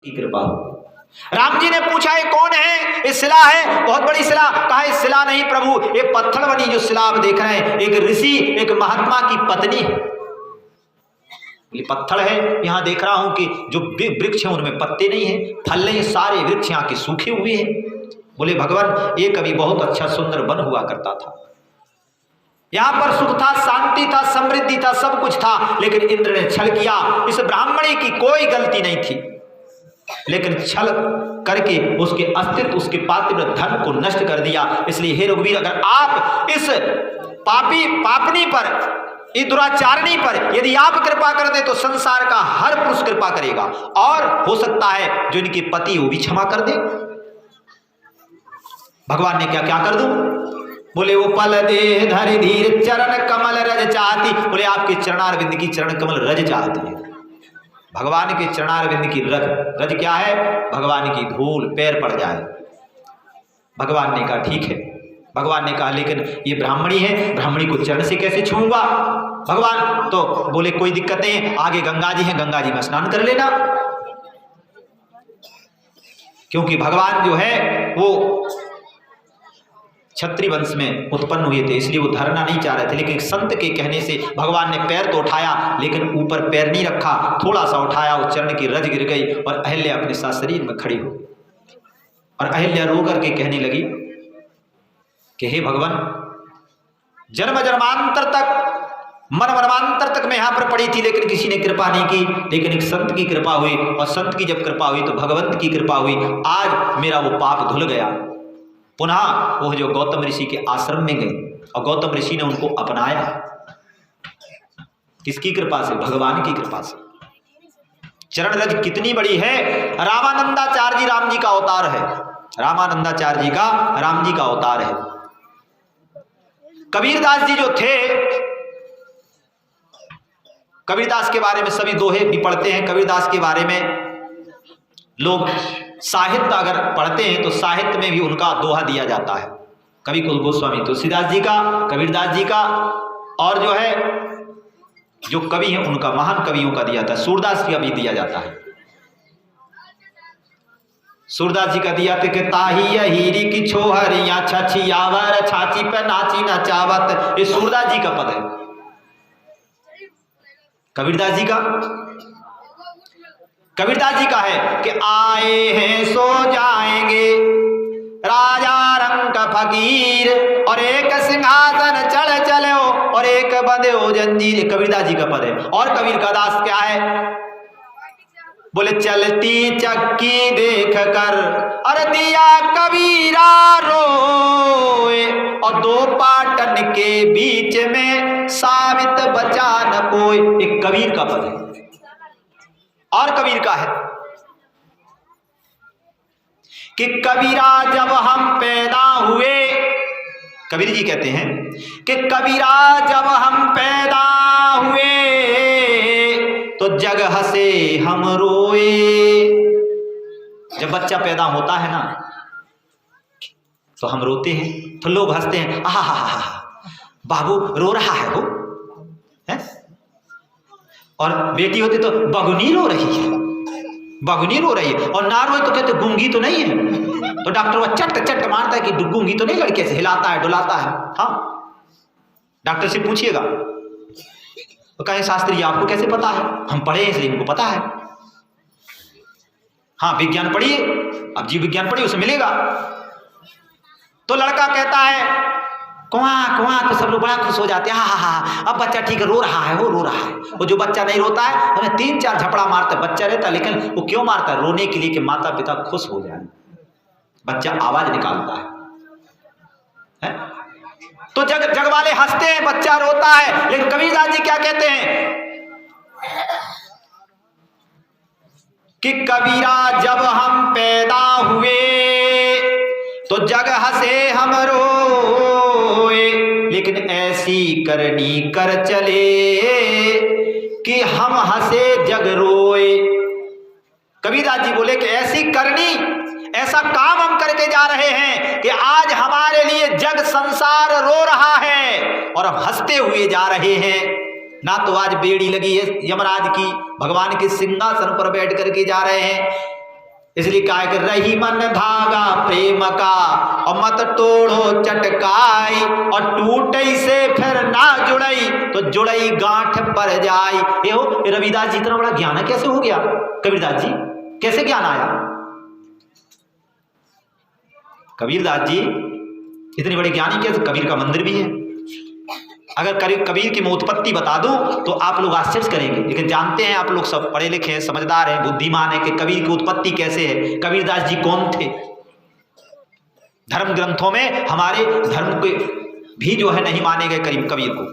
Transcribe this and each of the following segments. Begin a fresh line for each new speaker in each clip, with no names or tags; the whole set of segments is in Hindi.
की कृपा। राम जी ने पूछा ये कौन है? ये शिला है, बहुत बड़ी शिला। कहा ये शिला नहीं प्रभु, ये पत्थर बनी जो शिला आप देख रहे हैं, एक ऋषि एक महात्मा की पत्नी है। ये पत्थर है, यहां देख रहा हूं कि जो वृक्ष है उनमें पत्ते नहीं है, फल नहीं, सारे वृक्ष यहाँ के सूखे हुए हैं। बोले भगवान ये कभी बहुत अच्छा सुंदर वन हुआ करता था, यहां पर सुख था, शांति था, समृद्धि था, सब कुछ था, लेकिन इंद्र ने छल किया। इस ब्राह्मणी की कोई गलती नहीं थी, लेकिन छल करके उसके अस्तित्व, उसके पातिव्र धन को नष्ट कर दिया। इसलिए हे रघुवीर, अगर आप इस पापनी पर, इस दुराचारणी पर यदि आप कृपा कर दे तो संसार का हर पुरुष कृपा करेगा, और हो सकता है जो इनके पति वो भी क्षमा कर दे। भगवान ने क्या क्या कर दूं? बोले वो पल दे धरि धीर चरण कमल रज चाहती। बोले आपके चरणारविंद की चरण कमल रज चाहती है। भगवान के चरणारविंद की रज, रज क्या है? भगवान की धूल पैर पड़ जाए। भगवान ने कहा ठीक है। भगवान ने कहा लेकिन ये ब्राह्मणी है, ब्राह्मणी को चरण से कैसे छूऊंगा? भगवान तो बोले कोई दिक्कत नहीं है, आगे गंगा जी है, गंगा जी में स्नान कर लेना। क्योंकि भगवान जो है वो क्षत्रिय वंश में उत्पन्न हुए थे, इसलिए वो धरना नहीं चाह रहे थे। लेकिन एक संत के कहने से भगवान ने पैर तो उठाया, लेकिन ऊपर पैर नहीं रखा, थोड़ा सा उठाया, उस चरण की रज गिर गई और अहिल्या अपने साथ शरीर में खड़ी हो। और अहिल्या रो करके कहने लगी कि हे भगवान, जन्म जन्मांतर तक, मन मनमांतर तक मैं यहाँ पर पड़ी थी, लेकिन किसी ने कृपा नहीं की। लेकिन एक संत की कृपा हुई, और संत की जब कृपा हुई तो भगवंत की कृपा हुई। आज मेरा वो पाप धुल गया। पुनः वो जो गौतम ऋषि के आश्रम में गए और गौतम ऋषि ने उनको अपनाया। किसकी कृपा से? भगवान की कृपा से। चरण रज कितनी बड़ी है। रामानंदाचार्य जी राम जी का अवतार है। रामानंदाचार्य जी का राम जी का अवतार है। कबीरदास जी जो थे, कबीरदास के बारे में सभी दोहे भी पढ़ते हैं। कबीरदास के बारे में लोग साहित्य अगर पढ़ते हैं तो साहित्य में भी उनका दोहा दिया जाता है। कवि कुल गोस्वामी तुलसीदास जी का, कबीरदास जी का, और जो है जो कवि हैं उनका, महान कवियों का दिया था। सूरदास जी का भी दिया जाता है। सूरदास जी का दिया था कि ताही हीरी की छोहरिया छछियावर छाची पे नाची नचावत। ये सूरदास जी का पद है। कबीरदास जी का, कबीरदास जी का है कि आए हैं सो जाएंगे राजा रंग का फकीर, और एक सिंहासन चढ़ चले हो और एक बंधे हो जंजीर। कबीरदास जी का पद है। और कबीर का दास क्या है? बोले चलती चक्की देख कर अरे दिया कबीरा रोए, और दो पाटन के बीच में साबित बचा न कोई। एक कबीर का पद है। और कबीर का है कि कबीरा जब हम पैदा हुए, कबीर जी कहते हैं कि कबीरा जब हम पैदा हुए तो जग हंसे हम रोए। जब बच्चा पैदा होता है ना तो हम रोते हैं, तो लोग हंसते हैं, आहा हा हा बाबू रो रहा है वो है? और बेटी होती तो बगुनी रो रही है, बगुनी रो रही है। और ना रोए तो कहते गूंगी तो नहीं है। तो डॉक्टर वो चट चट मारता है कि गूंगी तो नहीं, लड़के से हिलाता है डुलाता है। हाँ, डॉक्टर से पूछिएगा तो कहें शास्त्री जी आपको कैसे पता है? हम पढ़े हैं इसलिए हमको पता है। हाँ, विज्ञान पढ़िए, अब जीव विज्ञान पढ़िए, उसे मिलेगा। तो लड़का कहता है कुआ कुआ, तो सब लोग बड़ा खुश हो जाते हैं, हा हा हा अब बच्चा ठीक है, रो रहा है, वो रो रहा है। वो जो बच्चा नहीं रोता है हमें 3-4 झपड़ा मारता है, बच्चा रहता है, लेकिन वो क्यों मारता है? रोने के लिए कि माता पिता खुश हो जाए। बच्चा आवाज निकालता है? तो जग वाले हंसते हैं, बच्चा रोता है। लेकिन कबीरदास जी क्या कहते हैं कि कबीरा जब हम पैदा हुए तो जग हंसे हम रोए, लेकिन ऐसी करनी कर चले कि हम हंसे जग रोए। कबीरदास जी बोले कि ऐसी करनी, ऐसा काम हम करके जा रहे हैं कि आज हमारे लिए जग संसार रो रहा है और हम हंसते हुए जा रहे हैं। ना तो आज बेड़ी लगी है यमराज की, भगवान के सिंहासन पर बैठ करके जा रहे हैं, इसलिए कहा कि रही मन धागा प्रेम का और मत तोड़ो चटकाई, और टूटई से फिर ना जुड़ई तो जुड़ई गांठ पर जाई। ये हो रविदास जी इतना बड़ा ज्ञान कैसे हो गया? कबीरदास जी कैसे ज्ञान आया? कबीरदास जी इतने बड़े ज्ञानी कैसे? कबीर का मंदिर भी है। अगर कबीर की मैं उत्पत्ति बता दूं तो आप लोग आश्चर्य करेंगे, लेकिन जानते हैं आप लोग सब पढ़े लिखे हैं, समझदार हैं, बुद्धिमान हैं कि कबीर की उत्पत्ति कैसे है, कबीरदास जी कौन थे। धर्म ग्रंथों में हमारे धर्म के भी जो है नहीं माने गए कबीर को।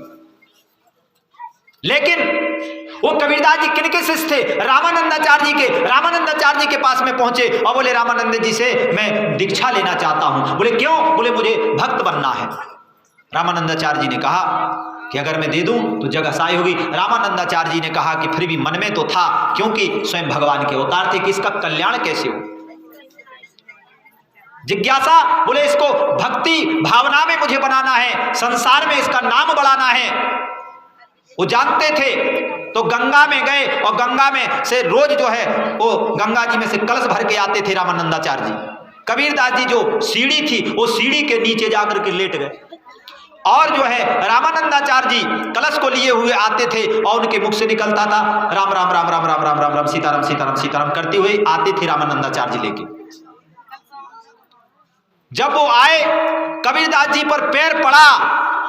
लेकिन वो कबीरदास जी किनके शिष्य थे? रामानंदाचार्य जी के। रामानंदाचार्य जी के पास में पहुंचे और बोले रामानंद जी से मैं दीक्षा लेना चाहता हूं। बोले क्यों? बोले मुझे भक्त बनना है। रामानंदाचार्य जी ने कहा कि अगर मैं दे दूं तो जग असाई होगी। रामानंदाचार्य जी ने कहा कि फिर भी मन में तो था, क्योंकि स्वयं भगवान के अवतार थे, कि इसका कल्याण कैसे हो, जिज्ञासा। बोले इसको भक्ति भावना में मुझे बनाना है, संसार में इसका नाम बढ़ाना है। वो जानते थे तो गंगा में गए और गंगा में से रोज जो है वो गंगा जी में से कलश भर के आते थे रामानंदाचार्य जी। कबीरदास जी जो सीढ़ी थी वो सीढ़ी के नीचे जाकर के लेट गए और जो है रामानंदाचार्य जी कलश को लिए हुए आते थे और उनके मुख से निकलता था राम राम राम राम राम राम राम राम सीताराम सीताराम सीताराम करते हुए आते थे रामानंदाचार्य जी लेके। जब वो आए कबीरदास जी पर पैर पड़ा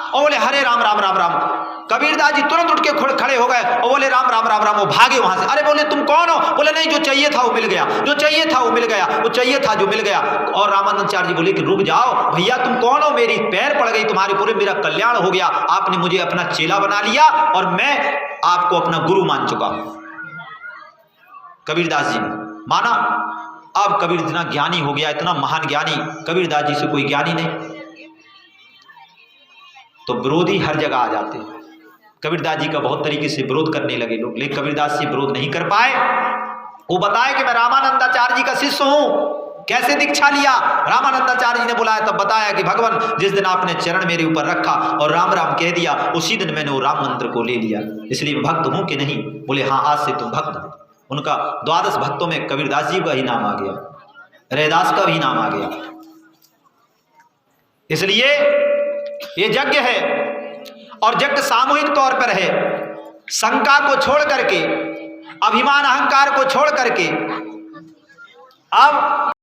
और बोले हरे राम राम राम राम। कबीरदास जी तुरंत उठ के खड़े हो गए और बोले राम राम राम राम। वो भागे वहां से। अरे बोले तुम कौन हो? बोले नहीं, जो चाहिए था वो मिल गया, जो चाहिए था वो मिल गया, वो चाहिए था जो मिल गया। और रामानंदाचार्य जी बोले कि रुक जाओ भैया, तुम कौन हो? मेरी पैर पड़ गई तुम्हारे पूरे, मेरा कल्याण हो गया, आपने मुझे अपना चेला बना लिया और मैं आपको अपना गुरु मान चुका हूं। कबीरदास जी ने माना। अब कबीर इतना ज्ञानी हो गया, इतना महान ज्ञानी, कबीरदास जी से कोई ज्ञानी नहीं। तो विरोधी हर जगह आ जाते हैं। कबीरदास जी का बहुत तरीके से विरोध करने लगे लोग, लेकिन कबीरदास जी विरोध नहीं कर पाए। वो बताए कि मैं रामानंदाचार्य जी का शिष्य हूं। कैसे दीक्षा लिया? रामानंदाचार्य जी ने बुलाया तब बताया कि भगवान जिस दिन आपने चरण मेरे ऊपर रखा और राम राम कह दिया, उसी दिन मैंने वो राम मंत्र को ले लिया, इसलिए मैं भक्त हूं कि नहीं? बोले हाँ, आज से तुम भक्त हो। उनका 12 भक्तों में कबीरदास जी का ही नाम आ गया, रैदास का भी नाम आ गया। इसलिए ये यज्ञ है और यज्ञ सामूहिक तौर पर है। शंका को छोड़ करके, अभिमान अहंकार को छोड़ करके अब